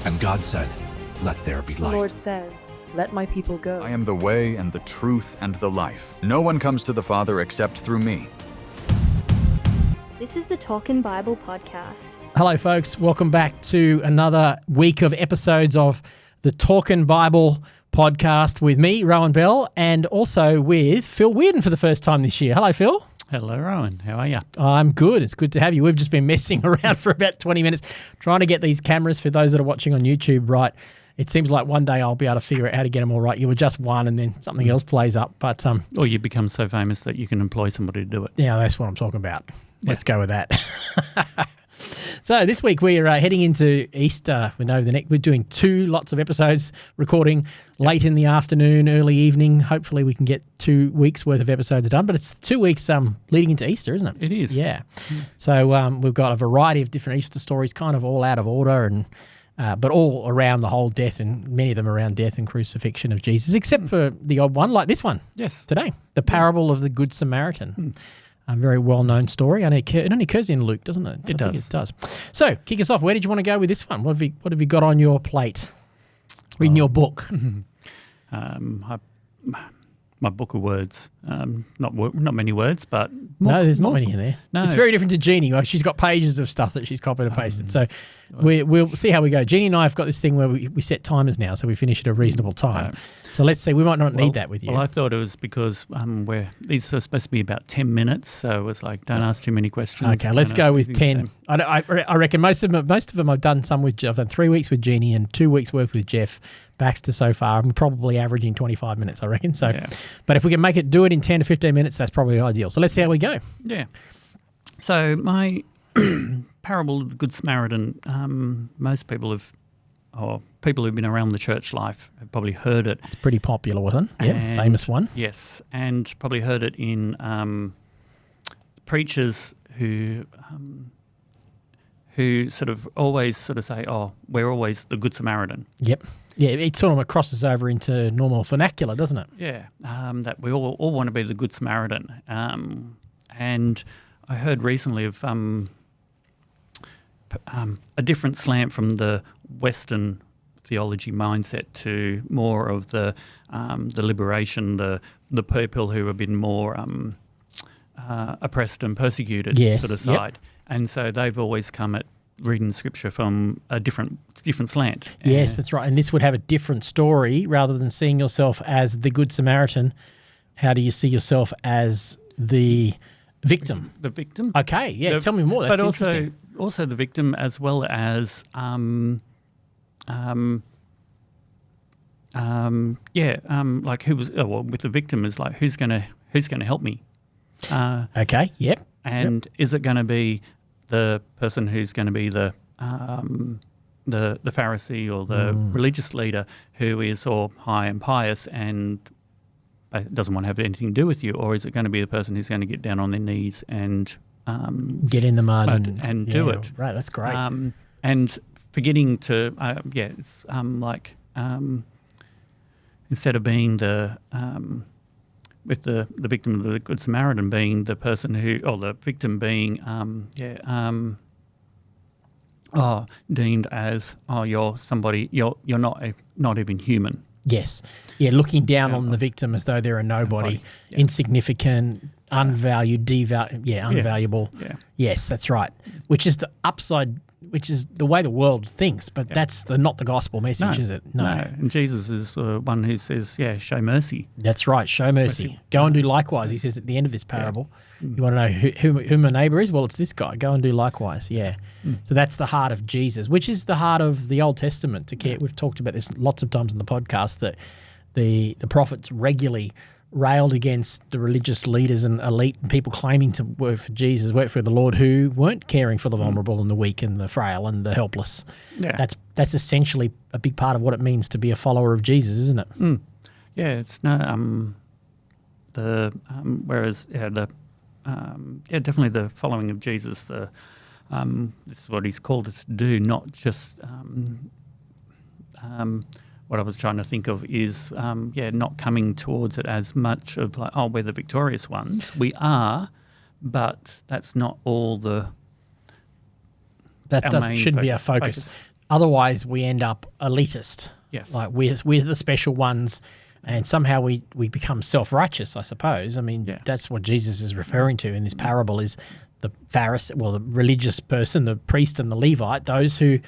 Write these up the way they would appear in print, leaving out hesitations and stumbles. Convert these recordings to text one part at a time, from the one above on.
And God said, "Let there be The light." Lord says, "Let my people go." I am the way and the truth and the life. No one comes to the Father except through me. This is the Talkin Bible Podcast. Hello, folks. Welcome back to another week of episodes of the Talkin Bible Podcast with me, Rohan Bell, and also with Phil Weirden for the first time this year. Hello, Phil. Hello, Rohan. How are you? I'm good. It's good to have you. We've just been messing around for about 20 minutes trying to get these cameras for those that are watching on YouTube right. It seems like one day I'll be able to figure out how to get them all right. You were just one and then something else plays up. But Or you become so famous that you can employ somebody to do it. yeah, that's what I'm talking about. Let's go with that. So this week we are heading into Easter. We're doing two lots of episodes, recording late in the afternoon, early evening. Hopefully we can get 2 weeks worth of episodes done. But it's 2 weeks leading into Easter, isn't it? It is. Yeah. So we've got a variety of different Easter stories, kind of all out of order, and but all around the whole death, and many of them around death and crucifixion of Jesus, except for the odd one like this one. Yes. Today, the parable of the Good Samaritan. A very well-known story. It only occurs in Luke, doesn't it? It does. It does. So, kick us off. Where did you want to go with this one? What have you got on your plate? In your book? My book of words. Not many words, but... No, there's not many in there. No. It's very different to Jeannie. Well, she's got pages of stuff that she's copied and pasted. So we'll see how we go. Jeannie and I have got this thing where we set timers now, so we finish at a reasonable time. So let's see. We might not need that with you. Well, I thought it was because these are supposed to be about 10 minutes, so it was like, don't ask too many questions. Okay, let's go with 10. I reckon most of them I've done some with. I've done 3 weeks with Jeannie and 2 weeks worth with Jeff Baxter so far. I'm probably averaging 25 minutes, I reckon. So, but if we can do it in 10 to 15 minutes, that's probably ideal. So let's see how we go. Yeah. So my parable of the Good Samaritan, most people people who've been around the church life have probably heard it. It's a pretty popular one. Yeah, famous one. Yes, and probably heard it in preachers who sort of always say, "Oh, we're always the Good Samaritan." Yep. Yeah, it sort of crosses over into normal vernacular, doesn't it? Yeah, that we all want to be the Good Samaritan. And I heard recently of a different slant from the Western theology mindset to more of the liberation, the people who have been more oppressed and persecuted sort of side. And so they've always come at reading scripture from a different slant. Yes, that's right. And this would have a different story rather than seeing yourself as the Good Samaritan. How do you see yourself as the victim? The victim. Okay, yeah. Tell me more. That's interesting. Also the victim, as well as like who was with the victim is like who's gonna help me? Okay. Yep. And is it going to be the person who's going to be the Pharisee or the religious leader who is all high and pious and doesn't want to have anything to do with you, or is it going to be the person who's going to get down on their knees and get in the mud and do it? Right, that's great. And forgetting to it's like instead of being the with the victim of the Good Samaritan being the person who, or the victim being, deemed as, you're somebody, you're not even human. Yes. Yeah, looking down on the victim as though they're a nobody, insignificant, unvalued, unvaluable. Yeah. Yes, that's right. Which is the upside, which is the way the world thinks, but that's not the gospel message, is it? No. And Jesus is one who says, show mercy. That's right, show mercy. Go and do likewise, he says at the end of this parable. You want to know who my neighbour is? Well, it's this guy. Go and do likewise, So that's the heart of Jesus, which is the heart of the Old Testament. We've talked about this lots of times in the podcast, that the prophets regularly railed against the religious leaders and elite people claiming to work for Jesus, work for the Lord, who weren't caring for the vulnerable and the weak and the frail and the helpless. Yeah. That's essentially a big part of what it means to be a follower of Jesus, isn't it? Yeah, it's definitely the following of Jesus. This is what he's called us to do, not just what I was trying to think of is, not coming towards it as much of like, we're the victorious ones. We are, but that's not all the... That shouldn't be our focus. otherwise we end up elitist. Yes. Like we're the special ones, and somehow we become self-righteous, I suppose. I mean, that's what Jesus is referring to in this parable, is the Pharisee, the religious person, the priest and the Levite, those who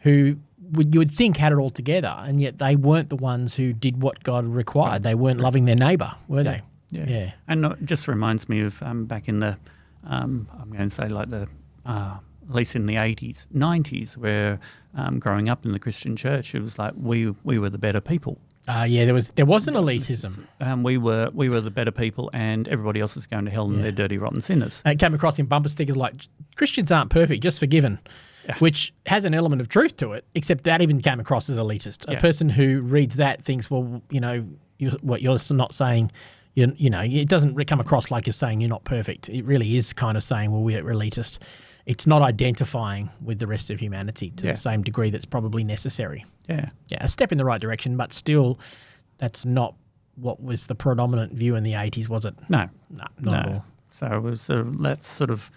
you would think had it all together, and yet they weren't the ones who did what God required. They weren't loving their neighbour, were they? Yeah. And it just reminds me of back in the, I'm going to say like the, at least in the 80s, 90s, where growing up in the Christian church, it was like we were the better people. There was an elitism. We were the better people, and everybody else is going to hell and they're dirty, rotten sinners. It came across in bumper stickers like, Christians aren't perfect, just forgiven, which has an element of truth to it, except that even came across as elitist. A person who reads that thinks, well, what you're not saying, it doesn't come across like you're saying you're not perfect. It really is kind of saying, well, we're elitist. It's not identifying with the rest of humanity to the same degree that's probably necessary. Yeah, a step in the right direction, but still, that's not what was the predominant view in the 80s, was it? No, not at all. So it was, that's sort of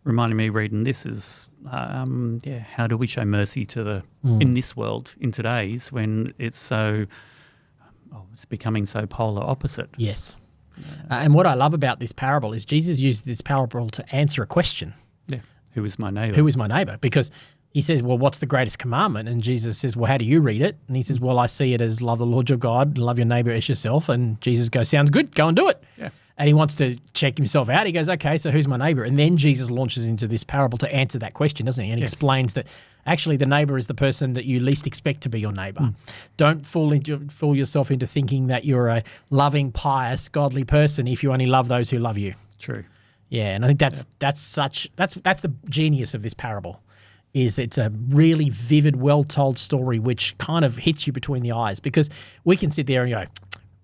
reminding me reading this is, how do we show mercy to in this world, in today's, when it's so, it's becoming so polar opposite. Yes. And what I love about this parable is Jesus used this parable to answer a question. Yeah. Who is my neighbour? Who is my neighbour? Because he says, well, what's the greatest commandment? And Jesus says, well, how do you read it? And he says, well, I see it as love the Lord your God and love your neighbour as yourself. And Jesus goes, sounds good, go and do it. Yeah. And he wants to check himself out. He goes, okay, so who's my neighbour? And then Jesus launches into this parable to answer that question, doesn't he? And explains that actually the neighbour is the person that you least expect to be your neighbour. Don't fool yourself into thinking that you're a loving, pious, godly person if you only love those who love you. True. Yeah, and I think that's the genius of this parable, is it's a really vivid, well-told story which kind of hits you between the eyes, because we can sit there and go,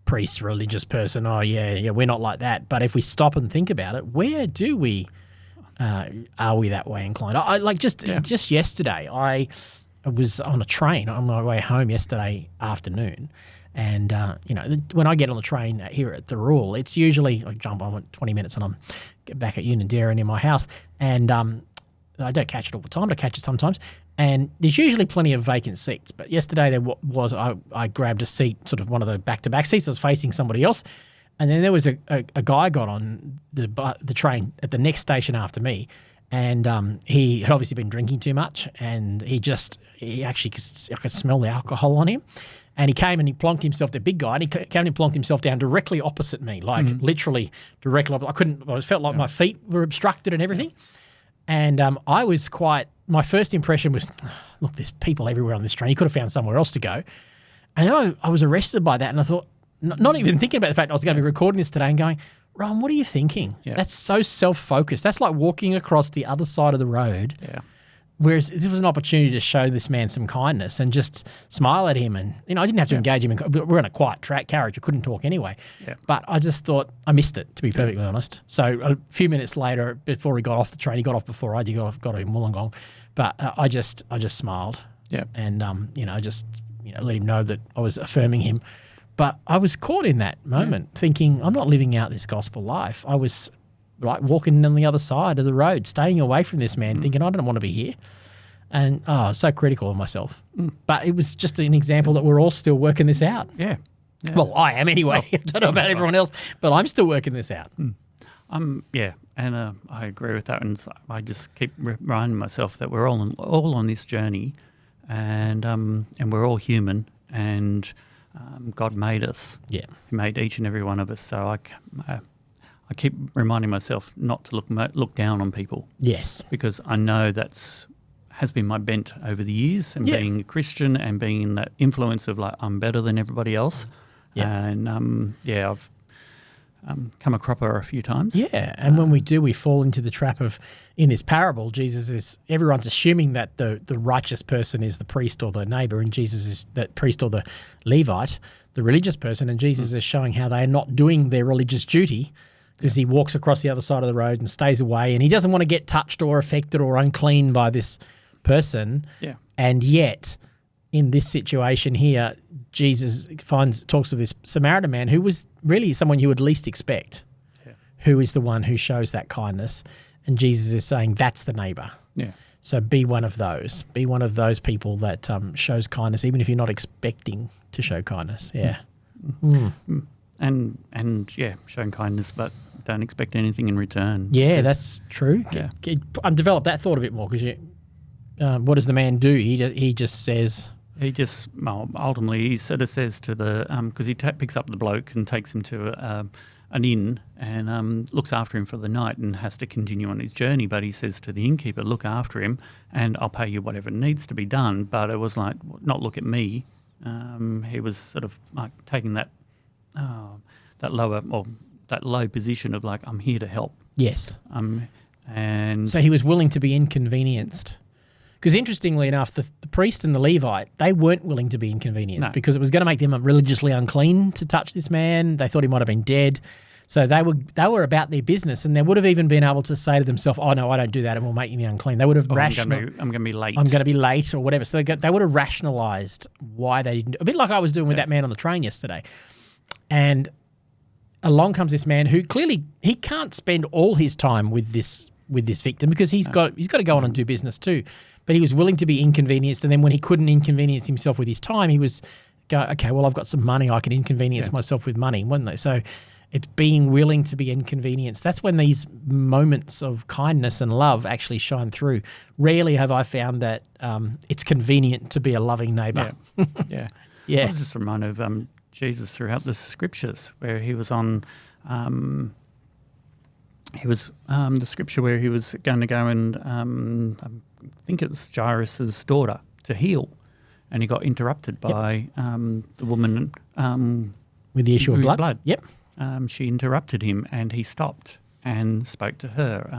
priest, religious person, we're not like that. But if we stop and think about it, where do we, are we that way inclined? Just yesterday, I was on a train on my way home yesterday afternoon. And, when I get on the train here at the Rural, it's usually, I jump on 20 minutes and I'm back at Unanderra near my house. And I don't catch it all the time, but I catch it sometimes. And there's usually plenty of vacant seats. But yesterday I grabbed a seat, sort of one of the back-to-back seats. I was facing somebody else. And then there was a guy got on the train at the next station after me. And he had obviously been drinking too much. And I could smell the alcohol on him. And he came and he plonked himself, the big guy, and he came and plonked himself down directly opposite me, literally directly opposite. I felt like my feet were obstructed and everything. And my first impression was, look, there's people everywhere on this train. You could have found somewhere else to go. And I was arrested by that. And I thought, not even thinking about the fact I was going to be recording this today and going, Rohan, what are you thinking? Yeah. That's so self-focused. That's like walking across the other side of the road. Yeah. Whereas this was an opportunity to show this man some kindness and just smile at him. And, I didn't have to engage him. We're in a quiet carriage. I couldn't talk anyway. Yeah. But I just thought I missed it, to be perfectly honest. So a few minutes later, before he got off the train, he got off before I did, got in Wollongong. But I just smiled. Yeah. And, let him know that I was affirming him. But I was caught in that moment thinking, I'm not living out this gospel life. I was walking on the other side of the road, staying away from this man, thinking, I don't want to be here. And so critical of myself. But it was just an example that we're all still working this out. Yeah. Well, I am anyway. I don't know about everyone else, but I'm still working this out. And I agree with that. And I just keep reminding myself that we're all on this journey, and we're all human, and God made us. Yeah. He made each and every one of us. So I keep reminding myself not to look down on people. Yes. Because I know has been my bent over the years, and being a Christian and being in that influence of I'm better than everybody else. Yeah. And I've come a cropper a few times. Yeah. And when we do, we fall into the trap of, in this parable, everyone's assuming that the righteous person is the priest or the neighbour, and Jesus is that priest or the Levite, the religious person, and Jesus is showing how they are not doing their religious duty, because he walks across the other side of the road and stays away, and he doesn't want to get touched or affected or unclean by this person. Yeah. And yet, in this situation here, Jesus talks of this Samaritan man who was really someone you would least expect, who is the one who shows that kindness. And Jesus is saying that's the neighbour. Yeah. So be one of those. Be one of those people that shows kindness, even if you're not expecting to show kindness. Yeah. And showing kindness, but don't expect anything in return. Yeah, that's true. Yeah. Develop that thought a bit more, because what does the man do? He just says... He just, ultimately, he sort of says to the, because he picks up the bloke and takes him to an inn and looks after him for the night and has to continue on his journey. But he says to the innkeeper, look after him and I'll pay you whatever needs to be done. But it was like, not look at me. He was sort of like taking that low position of like, I'm here to help. Yes. And so he was willing to be inconvenienced. Because interestingly enough, the priest and the Levite, they weren't willing to be inconvenienced because it was going to make them religiously unclean to touch this man. They thought he might have been dead. So they were about their business, and they would have even been able to say to themselves, oh, no, I don't do that, and will make me unclean. They would have I'm going to be late. I'm going to be late or whatever. So they would have rationalised why they didn't. A bit like I was doing with that man on the train yesterday. And along comes this man who clearly he can't spend all his time with this victim because he's got to go on and do business too. But he was willing to be inconvenienced, and then when he couldn't inconvenience himself with his time, he was okay, well, I've got some money, I can inconvenience myself with money, wasn't they? So it's being willing to be inconvenienced. That's when these moments of kindness and love actually shine through. Rarely have I found that it's convenient to be a loving neighbour. Yeah. Yeah. I was just reminded of Jesus throughout the scriptures where he was on... the scripture where he was going to go and I think it was Jairus' daughter to heal, and he got interrupted by the woman with the issue of blood. Yep. She interrupted him, and he stopped and spoke to her.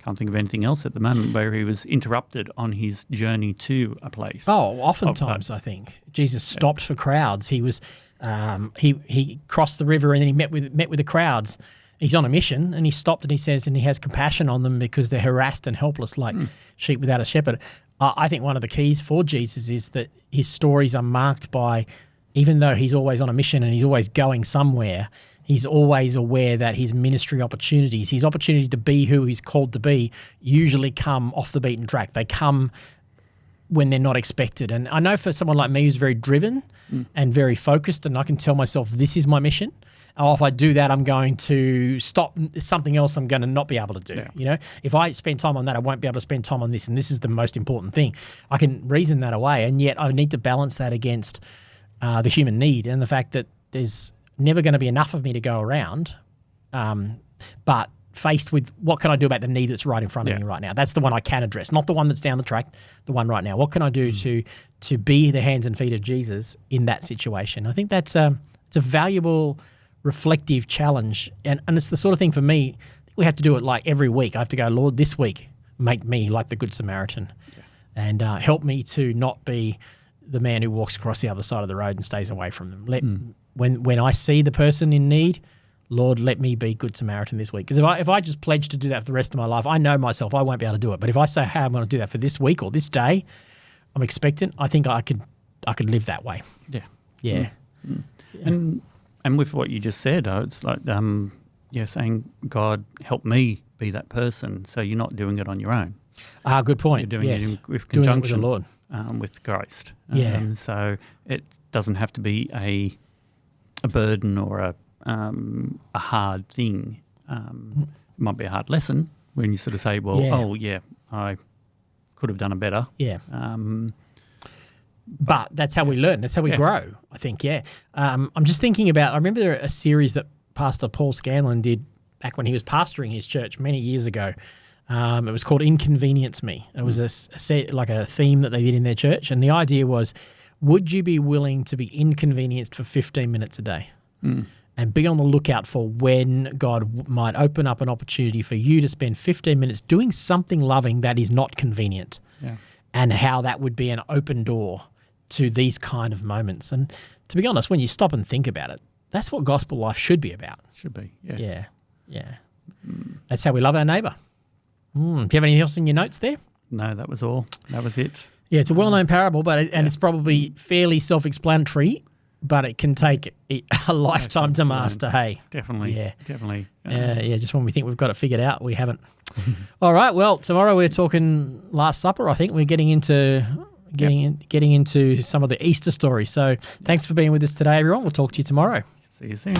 Can't think of anything else at the moment where he was interrupted on his journey to a place. Oh, oftentimes I think Jesus stopped for crowds. He was he crossed the river and then he met with the crowds. He's on a mission and he stopped and he says, and he has compassion on them because they're harassed and helpless like sheep without a shepherd. I think one of the keys for Jesus is that his stories are marked by, even though he's always on a mission and he's always going somewhere, he's always aware that his ministry opportunities, his opportunity to be who he's called to be, usually come off the beaten track. They come when they're not expected. And I know for someone like me who's very driven and very focused, and I can tell myself this is my mission. Oh, if I do that, I'm going to stop something else I'm going to not be able to do. Yeah. You know, if I spend time on that, I won't be able to spend time on this, and this is the most important thing. I can reason that away, and yet I need to balance that against the human need and the fact that there's never going to be enough of me to go around, but faced with what can I do about the need that's right in front of me right now? That's the one I can address, not the one that's down the track, the one right now. What can I do to be the hands and feet of Jesus in that situation? I think that's it's a valuable, reflective challenge, and it's the sort of thing for me, we have to do it like every week. I have to go, Lord, this week, make me like the Good Samaritan and help me to not be the man who walks across the other side of the road and stays away from them. When I see the person in need, Lord, let me be Good Samaritan this week. Because if I just pledge to do that for the rest of my life, I know myself, I won't be able to do it. But if I say, hey, I'm going to do that for this week or this day, I'm expectant, I think I could live that way. Yeah. Yeah. And with what you just said, it's like, saying, God, help me be that person. So you're not doing it on your own. Good point. You're doing it with doing conjunction it with the Lord. With Christ. Yeah. So it doesn't have to be a burden or a hard thing. It might be a hard lesson when you sort of say, well, I could have done it better. Yeah. But that's how we learn. That's how we grow, I think, I'm just thinking about, I remember a series that Pastor Paul Scanlon did back when he was pastoring his church many years ago. It was called Inconvenience Me. It was a theme that they did in their church. And the idea was, would you be willing to be inconvenienced for 15 minutes a day? And be on the lookout for when God might open up an opportunity for you to spend 15 minutes doing something loving that is not convenient, and how that would be an open door to these kind of moments. And to be honest, when you stop and think about it, that's what gospel life should be about. Should be, yes. Yeah. That's how we love our neighbour. Do you have anything else in your notes there? No, that was all. That was it. Yeah, it's a well-known parable, and it's probably fairly self-explanatory. but it can take a lifetime to master. Hey, Definitely. Yeah. Definitely. Just when we think we've got it figured out, we haven't. All right. Well, tomorrow we're talking Last Supper. I think we're getting into some of the Easter stories. So thanks for being with us today, everyone. We'll talk to you tomorrow. See you soon.